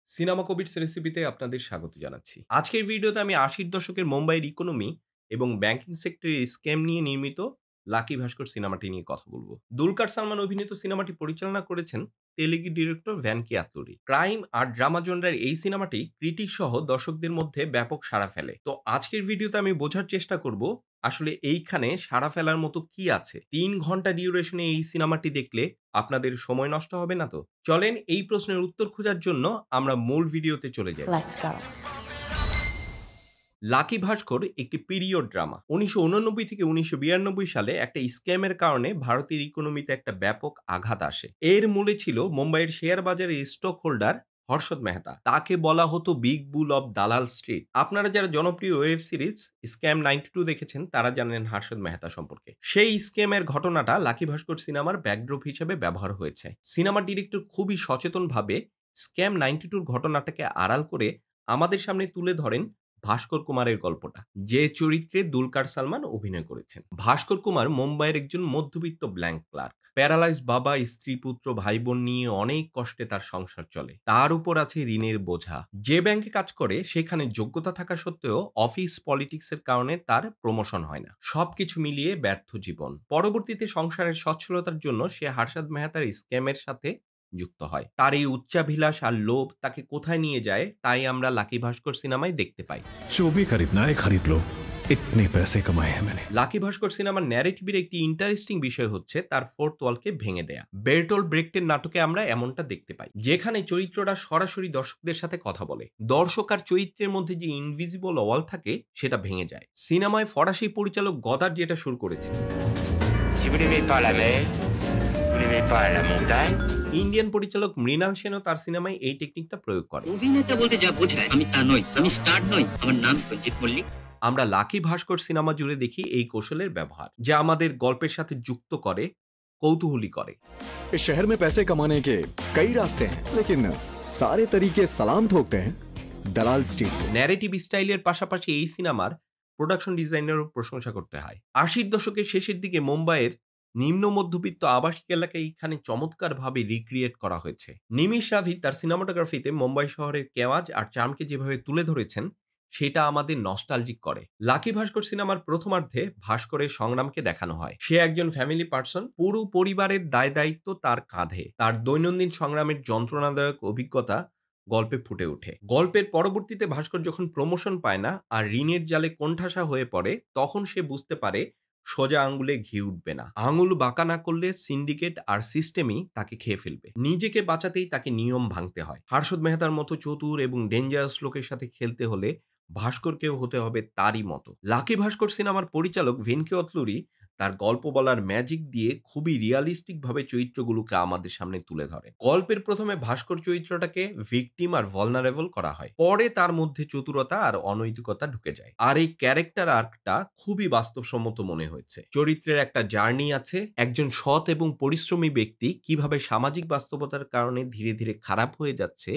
Cinema কবিটস রেসিপিতে আপনাদের স্বাগত জানাচ্ছি। আজকের ভিডিওতে আমি ৮০ দশকের মুম্বাইয়ের ইকোনমি এবং ব্যাংকিং সেক্টরের স্ক্যাম নিয়ে নির্মিত 'লাকি ভাস্কর' সিনেমাটি নিয়ে কথা বলব। দুলকার সালমান অভিনীত সিনেমাটি পরিচালনা করেছেন তেলেগু ডিরেক্টর ভ্যানকি আত্তুরি। ক্রাইম আর ড্রামা জনরার এই সিনেমাটি ক্রিটিক সহ দর্শকদের মধ্যে ব্যাপক সাড়া ফেলে। তো আজকের ভিডিওতে আমি বোঝার চেষ্টা করব আসলে এইখানে সাড়া ফেলার মতো কি আছে। ৩ ঘন্টা ডিউরেশনে এই সিনেমাটি দেখলে আপনাদের সময় নষ্ট হবে না তো? চলেন এই প্রশ্নের উত্তর খোঁজার জন্য আমরা মূল ভিডিওতে চলে যাই। Let's go. লাকি ভাস্কর একটি পিরিয়ড ড্রামা। ১৯৮৯ থেকে ১৯৯২ সালে একটা স্ক্যামের কারণে ভারতের ইকোনমিতে একটা ব্যাপক আঘাত আসে। এর মূলে ছিল মুম্বাইয়ের শেয়ার বাজারের স্টক হোল্ডার হর্ষদ মেহতা। তাকে বলা হতো বিগ বুল অব দালাল স্ট্রিট। আপনারা যারা জনপ্রিয় ওয়েব সিরিজ স্ক্যাম 92 দেখেছেন তারা জানেন হর্ষদ মেহতা সম্পর্কে। সেই স্ক্যামের ঘটনাটা লাকি ভাস্কর সিনেমার ব্যাকড্রপ হিসেবে ব্যবহার হয়েছে। সিনেমার ডিরেক্টর খুবই সচেতনভাবে স্ক্যাম 92 ঘটনাটাকে আড়াল করে আমাদের সামনে তুলে ধরেন ভাস্কর কুমারের গল্পটা, যে চরিত্রে দুলকার সালমান অভিনয় করেছেন। ভাস্কর কুমার মুম্বাইয়ের একজন মধ্যবিত্ত ব্ল্যাঙ্ক ক্লার্ক। প্যারালাইজ বাবা, স্ত্রী, পুত্র, ভাই বোন নিয়ে অনেক কষ্টে তার সংসার চলে। তার উপর আছে ঋণের বোঝা। যে ব্যাংকে কাজ করে সেখানে যোগ্যতা থাকা সত্ত্বেও অফিস পলিটিক্সের কারণে তার প্রমোশন হয় না। সবকিছু মিলিয়ে ব্যর্থ জীবন। পরবর্তীতে সংসারের সচ্ছলতার জন্য সে হর্ষদ মেহতার স্ক্যামের সাথে যুক্ত হয়। তার এই উচ্চাভিলাষ আর লোভ তাকে কোথায় নিয়ে যায় তাই আমরা লাকি ভাস্কর সিনেমায় দেখতে পাই। जो भी खरीदना है खरीद लो। इतने पैसे कमाए हैं मैंने। লাকি ভাস্কর সিনেমার ন্যারেটিভের একটি ইন্টারেস্টিং বিষয় হচ্ছে তার ফোর্থ ওয়ালকে ভেঙে দেয়া। বেরটোল ব্রেক্টের নাটকে আমরা এমনটা দেখতে পাই, যেখানে চরিত্ররা সরাসরি দর্শকদের সাথে কথা বলে। দর্শক আর চরিত্রের মধ্যে যে ইনভিজিবল ওয়াল থাকে সেটা ভেঙে যায়। সিনেমায় ফরাসি পরিচালক গদার যেটা শুরু করেছে। Si vous n'aimez pas la mer, vous n'aimez pas la montagne. Indian পরিচালক মৃণাল সেনও তার সিনেমায় এই টেকনিকটা প্রয়োগ করে। অভিনেতা বলতে যা বোঝায় আমি তা নই, আমি স্টার নই, আমার নাম রঞ্জিত মল্লিক। আমরা লাকি ভাস্কর সিনেমা জুড়ে দেখি এই কৌশলের ব্যবহার, যা আমাদের গল্পের সাথে যুক্ত করে, কৌতূহলী করে। इस शहर में पैसे कमाने के कई रास्ते हैं, लेकिन सारे तरीके सलाम ठोकते हैं दलाल स्ट्रीट को। ন্যারেটিভ স্টাইলের পাশাপাশি এই সিনেমার প্রোডাকশন ডিজাইনেরও প্রশংসা করতে হয়। ৮০ দশকের শেষের দিকে মুম্বাইয়ের নিম্ন মধ্যবিত্ত আবাসিক এলাকায় এইখানে চমৎকারভাবে রিক্রিয়েট করা হয়েছে। নিমিশ রাভি তার সিনেমাটোগ্রাফিতে মুম্বাই শহরের কেওয়াজ আর চার্মকে যেভাবে তুলে ধরেছেন সেটা আমাদের নস্টালজিক করে। লাকি ভাস্কর সিনেমার প্রথমার্ধে ভাস্করের সংগ্রামকে দেখানো হয়। সে একজন ফ্যামিলি পার্সন, পুরো পরিবারের দায় দায়িত্ব তার কাঁধে। তার দৈনন্দিন সংগ্রামের যন্ত্রণাদায়ক অভিজ্ঞতা গল্পে ফুটে ওঠে। গল্পের পরবর্তীতে ভাস্কর যখন প্রমোশন পায় না আর ঋণের জালে কোণঠাসা হয়ে পড়ে, তখন সে বুঝতে পারে সোজা আঙ্গুলে ঘি উঠবে না। আঙুল বাঁকা না করলে সিন্ডিকেট আর সিস্টেমই তাকে খেয়ে ফেলবে। নিজেকে বাঁচাতেই তাকে নিয়ম ভাঙতে হয়। হর্ষদ মেহতার মতো চতুর এবং ডেঞ্জারাস লোকের সাথে খেলতে হলে ভাস্করকেও হতে হবে তারই মতো। লাকি ভাস্কর সিনেমার পরিচালক ভেনকি অতলুরি তার গল্প বলার ম্যাজিক দিয়ে খুবই রিয়ালিস্টিক ভাবে চরিত্রগুলোকে আমাদের সামনে তুলে ধরে। গল্পের প্রথমে ভাস্কর চরিত্রটাকে ভিকটিম আর ভলনারেবল করা হয়, পরে তার মধ্যে চতুরতা আর অনৈতিকতা ঢুকে যায়। আর এই ক্যারেক্টার আর্কটা খুবই বাস্তবসম্মত মনে হয়েছে। চরিত্রের একটা জার্নি আছে, একজন সৎ এবং পরিশ্রমী ব্যক্তি কিভাবে সামাজিক বাস্তবতার কারণে ধীরে ধীরে খারাপ হয়ে যাচ্ছে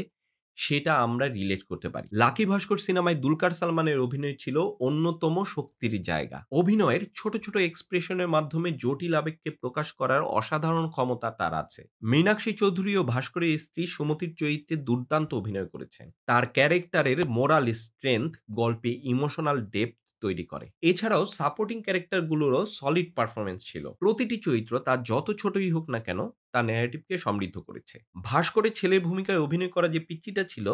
সেটা আমরা রিলেট করতে পারি। লাকি ভাস্কর সিনেমায় দুলকার সালমানের অভিনয় ছিল অন্যতম শক্তির জায়গা। অভিনয়ের ছোট ছোট এক্সপ্রেশনের মাধ্যমে জটিল আবেগকে প্রকাশ করার অসাধারণ ক্ষমতা তার আছে। মীনাক্ষী চৌধুরী ও ভাস্করের স্ত্রী সুমতির চরিত্রে দুর্দান্ত অভিনয় করেছেন। তার ক্যারেক্টারের মোরাল স্ট্রেংথ গল্পে ইমোশনাল ডেপথ তৈরি করে। এছাড়াও সাপোর্টিং ক্যারেক্টারগুলোরও সলিড পারফরমেন্স ছিল। প্রতিটি চরিত্র তার যত ছোটই হোক না কেন তার ন্যারেটিভকে সমৃদ্ধ করেছে। ভাস্করের ছেলের ভূমিকায় অভিনয় করা যে পিচ্চিটা ছিল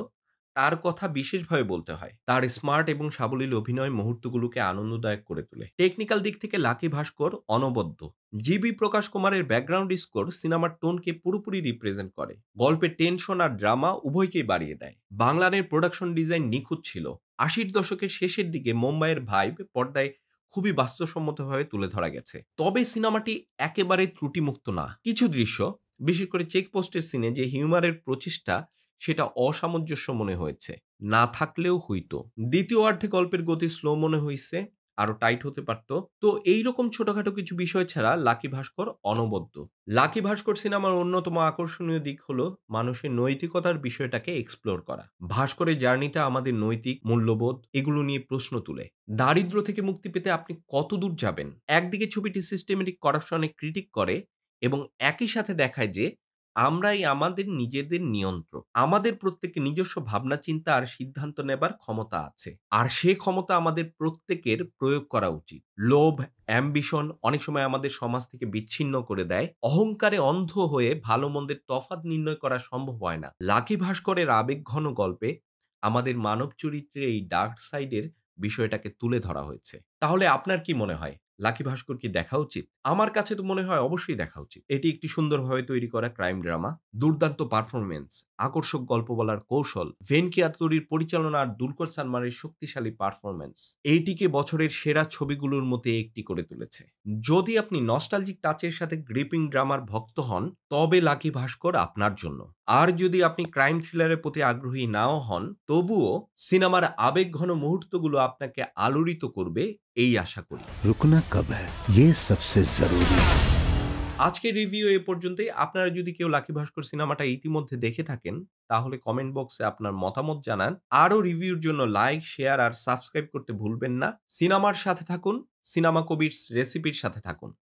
তার কথা বিশেষভাবে বলতে হয়। তার স্মার্ট এবং সাবলীল অভিনয় মুহূর্তগুলোকে আনন্দদায়ক করে তোলে। টেকনিক্যাল দিক থেকে লাকি ভাস্কর অনবদ্য। জিবি প্রকাশ কুমারের ব্যাকগ্রাউন্ড স্কোর সিনেমার টোনকে পুরোপুরি রিপ্রেজেন্ট করে। গল্পের টেনশন আর ড্রামা উভয়কেই বাড়িয়ে দেয়। বাংলার প্রোডাকশন ডিজাইন নিখুঁত ছিল। ৮০ দশকের শেষের দিকে মুম্বাইয়ের ভাইব পর্দায় খুবই বাস্তবসম্মতভাবে তুলে ধরা গেছে। তবে সিনেমাটি একেবারে ত্রুটিমুক্ত না। কিছু দৃশ্য, বিশেষ করে চেকপোস্টের সিনে যে হিউমারের প্রচেষ্টা সেটা অসামঞ্জস্য মনে হয়েছে। না থাকলেও হইতো। দ্বিতীয় অর্ধে গল্পের গতি স্লো মনে হয়েছে, আরো টাইট হতে পারত। তো এইরকম ছোটখাটো কিছু বিষয় ছাড়া লাকি ভাস্কর অনবদ্য। লাকি ভাস্কর সিনেমার অন্যতম আকর্ষণীয় দিক হলো মানুষের নৈতিকতার বিষয়টাকে এক্সপ্লোর করা। ভাস্করের জার্নিটা আমাদের নৈতিক মূল্যবোধ এগুলো নিয়ে প্রশ্ন তুলে। দারিদ্র থেকে মুক্তি পেতে আপনি কত দূর যাবেন? একদিকে ছবিটি সিস্টেমেটিক করাপশনে ক্রিটিক করে এবং একই সাথে দেখায় যে আমরাই আমাদের নিজেদের নিয়ন্ত্রক। আমাদের প্রত্যেকের নিজস্ব ভাবনা চিন্তা আর সিদ্ধান্ত নেবার ক্ষমতা আছে। আর সে ক্ষমতা আমাদের প্রত্যেকের প্রয়োগ করা উচিত। লোভ, অ্যাম্বিশন অনেক সময় আমাদের সমাজ থেকে বিচ্ছিন্ন করে দেয়। অহংকারে অন্ধ হয়ে ভালো মন্দের তফাৎ নির্ণয় করা সম্ভব হয় না। লাকি ভাস্করের আবেগঘন গল্পে আমাদের মানব চরিত্রের এই ডার্ক সাইডের বিষয়টাকে তুলে ধরা হয়েছে। তাহলে আপনার কি মনে হয় লাকি ভাস্কর কি দেখা উচিত? আমার কাছে তো মনে হয় অবশ্যই দেখা উচিত। এটি একটি সুন্দরভাবে তৈরি করা ক্রাইম ড্রামা, দুর্দান্ত পারফরমেন্স, আকর্ষক গল্প বলার কৌশল, ভেনকি আতলুরির পরিচালনা আর দুলকর সালমানের শক্তিশালী পারফরমেন্স এইটিকে বছরের সেরা ছবিগুলোর মধ্যে একটি করে তুলেছে। যদি আপনি নস্টালজিক টাচের সাথে গ্রিপিং ড্রামার ভক্ত হন, তবে লাকি ভাস্কর আপনার জন্য। আর যদি আপনি ক্রাইম থ্রিলারের প্রতি আগ্রহী নাও হন, তবুও সিনেমার আবেগঘন মুহূর্তগুলো আপনাকে আলোড়িত করবে এই আশা করি। रुकना कब है ये सबसे जरूरी है। আজকের রিভিউ এ পর্যন্তই। আপনারা যদি কেউ লাকি ভাস্কর সিনেমাটা ইতিমধ্যে দেখে থাকেন, তাহলে কমেন্ট বক্সে আপনার মতামত জানান। আরও রিভিউর জন্য লাইক, শেয়ার আর সাবস্ক্রাইব করতে ভুলবেন না। সিনেমার সাথে থাকুন, সিনেমা কবিরস রেসিপির সাথে থাকুন।